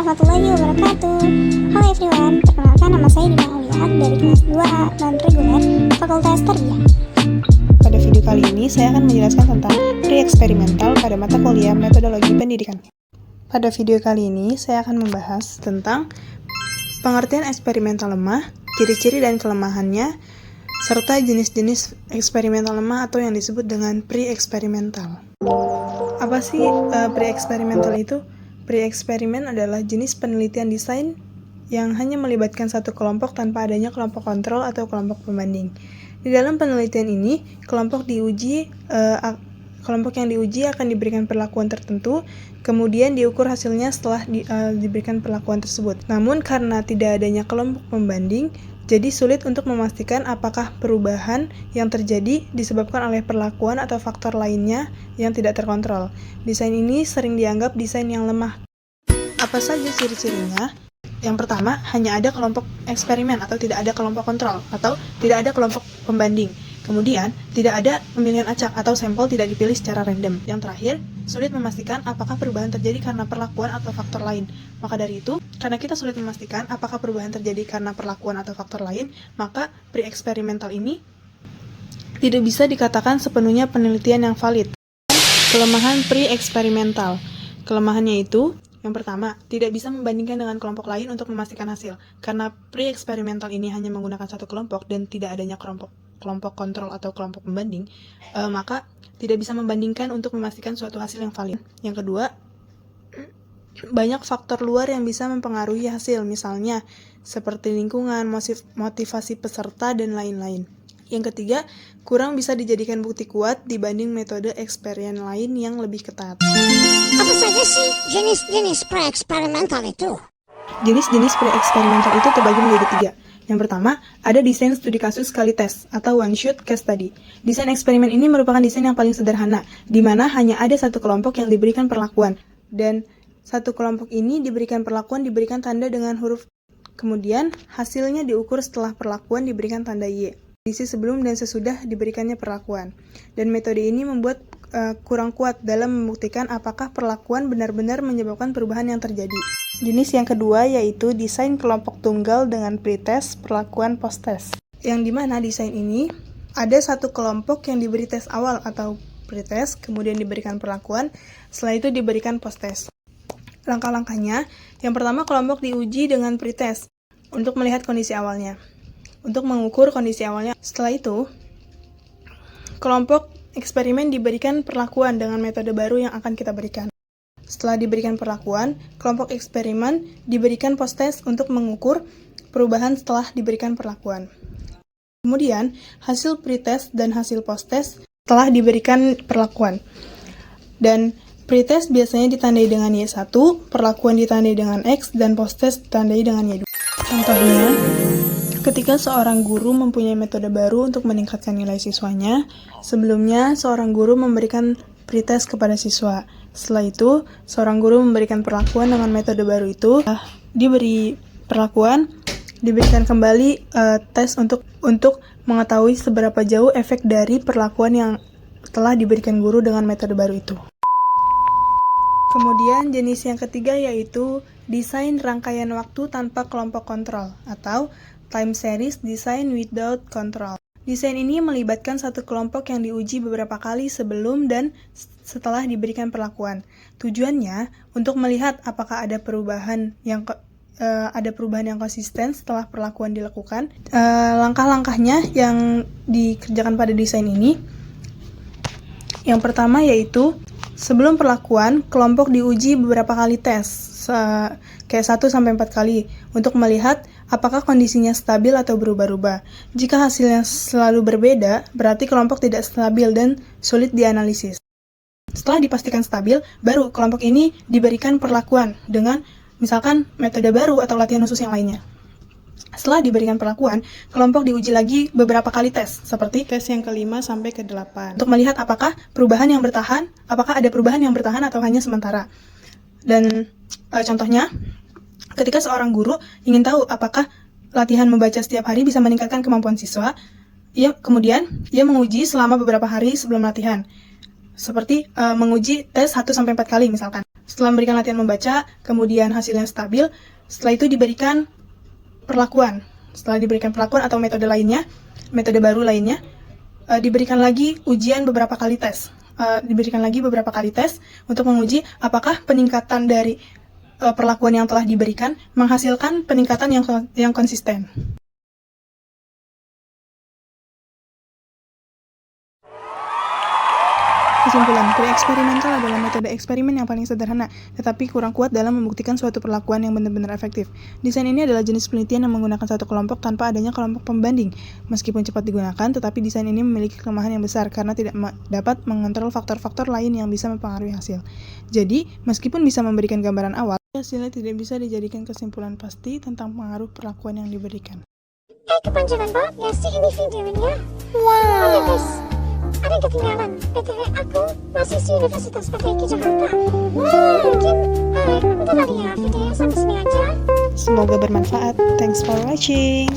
warahmatullahi wabarakatuh. Halo everyone, perkenalkan nama saya Dina Aulia dari kelas 2A non-reguler Fakultas Tarbiyah. Pada video kali ini, saya akan menjelaskan tentang pre-eksperimental pada mata kuliah metodologi pendidikan. Pada video kali ini, saya akan membahas tentang pengertian eksperimental lemah, ciri-ciri dan kelemahannya, serta jenis-jenis eksperimental lemah atau yang disebut dengan pre-eksperimental. Apa sih pre-eksperimental itu? Pre-eksperimen adalah jenis penelitian desain yang hanya melibatkan satu kelompok tanpa adanya kelompok kontrol atau kelompok pembanding. Di dalam penelitian ini, kelompok yang diuji akan diberikan perlakuan tertentu, kemudian diukur hasilnya setelah diberikan perlakuan tersebut. Namun karena tidak adanya kelompok pembanding, jadi sulit untuk memastikan apakah perubahan yang terjadi disebabkan oleh perlakuan atau faktor lainnya yang tidak terkontrol. Desain ini sering dianggap desain yang lemah. Apa saja ciri-cirinya? Yang pertama, hanya ada kelompok eksperimen atau tidak ada kelompok kontrol atau tidak ada kelompok pembanding. Kemudian, tidak ada pemilihan acak atau sampel tidak dipilih secara random. Yang terakhir, sulit memastikan apakah perubahan terjadi karena perlakuan atau faktor lain. Maka dari itu, karena kita sulit memastikan apakah perubahan terjadi karena perlakuan atau faktor lain, maka pre-eksperimental ini tidak bisa dikatakan sepenuhnya penelitian yang valid. Kelemahan pre-eksperimental. Kelemahannya itu, yang pertama, tidak bisa membandingkan dengan kelompok lain untuk memastikan hasil. Karena pre-eksperimental ini hanya menggunakan satu kelompok dan tidak adanya kelompok kontrol atau kelompok pembanding, maka tidak bisa membandingkan untuk memastikan suatu hasil yang valid. Yang kedua, banyak faktor luar yang bisa mempengaruhi hasil, misalnya seperti lingkungan, motivasi peserta, dan lain-lain. Yang ketiga, kurang bisa dijadikan bukti kuat dibanding metode eksperimen lain yang lebih ketat. Apa saja sih jenis-jenis pre-eksperimental itu? Jenis-jenis pre-eksperimental itu terbagi menjadi 3. Yang pertama, ada desain studi kasus sekali tes atau one-shot case study. Desain eksperimen ini merupakan desain yang paling sederhana, di mana hanya ada satu kelompok yang diberikan perlakuan, dan satu kelompok ini diberikan diberikan tanda dengan huruf. Kemudian, hasilnya diukur setelah perlakuan diberikan tanda Y. Kondisi sebelum dan sesudah diberikannya perlakuan. Dan metode ini membuat kurang kuat dalam membuktikan apakah perlakuan benar-benar menyebabkan perubahan yang terjadi. Jenis yang kedua yaitu desain kelompok tunggal dengan pretest, perlakuan post-test. Yang dimana desain ini ada satu kelompok yang diberi tes awal atau pretest, kemudian diberikan perlakuan, setelah itu diberikan post-test. Langkah-langkahnya, yang pertama kelompok diuji dengan pretest untuk melihat kondisi awalnya, untuk mengukur kondisi awalnya. Setelah itu, kelompok eksperimen diberikan perlakuan dengan metode baru yang akan kita berikan. Setelah diberikan perlakuan, kelompok eksperimen diberikan post-test untuk mengukur perubahan setelah diberikan perlakuan. Kemudian, hasil pretest dan hasil post-test setelah diberikan perlakuan. Dan pretest biasanya ditandai dengan Y1, perlakuan ditandai dengan X, dan post-test ditandai dengan Y2. Contohnya, ketika seorang guru mempunyai metode baru untuk meningkatkan nilai siswanya, sebelumnya seorang guru memberikan pretest kepada siswa. Setelah itu, seorang guru memberikan perlakuan dengan metode baru itu. Diberi perlakuan, diberikan kembali tes untuk mengetahui seberapa jauh efek dari perlakuan yang telah diberikan guru dengan metode baru itu. Kemudian jenis yang ketiga yaitu desain rangkaian waktu tanpa kelompok kontrol atau time series design without control. Desain ini melibatkan satu kelompok yang diuji beberapa kali sebelum dan setelah diberikan perlakuan. Tujuannya untuk melihat apakah ada perubahan yang konsisten setelah perlakuan dilakukan. Langkah-langkahnya yang dikerjakan pada desain ini, yang pertama yaitu sebelum perlakuan, kelompok diuji beberapa kali tes, kayak 1-4 kali, untuk melihat apakah kondisinya stabil atau berubah-ubah. Jika hasilnya selalu berbeda, berarti kelompok tidak stabil dan sulit dianalisis. Setelah dipastikan stabil, baru kelompok ini diberikan perlakuan dengan misalkan metode baru atau latihan khusus yang lainnya. Setelah diberikan perlakuan, kelompok diuji lagi beberapa kali tes, seperti tes yang ke-5 sampai ke-8, untuk melihat apakah ada perubahan yang bertahan atau hanya sementara. Dan contohnya, ketika seorang guru ingin tahu apakah latihan membaca setiap hari bisa meningkatkan kemampuan siswa, kemudian ia menguji selama beberapa hari sebelum latihan, seperti menguji tes 1-4 kali misalkan. Setelah memberikan latihan membaca, kemudian hasilnya stabil, setelah itu diberikan perlakuan. Setelah diberikan perlakuan atau metode lainnya, metode baru lainnya, diberikan lagi ujian beberapa kali tes. Diberikan lagi beberapa kali tes untuk menguji apakah peningkatan dari perlakuan yang telah diberikan menghasilkan peningkatan yang konsisten. Kesimpulan, pre-eksperimental adalah metode eksperimen yang paling sederhana, tetapi kurang kuat dalam membuktikan suatu perlakuan yang benar-benar efektif. Desain ini adalah jenis penelitian yang menggunakan satu kelompok tanpa adanya kelompok pembanding. Meskipun cepat digunakan, tetapi desain ini memiliki kelemahan yang besar karena tidak dapat mengontrol faktor-faktor lain yang bisa mempengaruhi hasil. Jadi, meskipun bisa memberikan gambaran awal, hasilnya tidak bisa dijadikan kesimpulan pasti tentang pengaruh perlakuan yang diberikan. Kepanjangan banget gak sih ini videonya? Wow. Oh ya guys, ada yang ketinggalan. BTW aku mahasiswi Universitas PTIQ Jakarta. Mungkin udah kali ya videonya sampai sini aja. Semoga bermanfaat. Thanks for watching.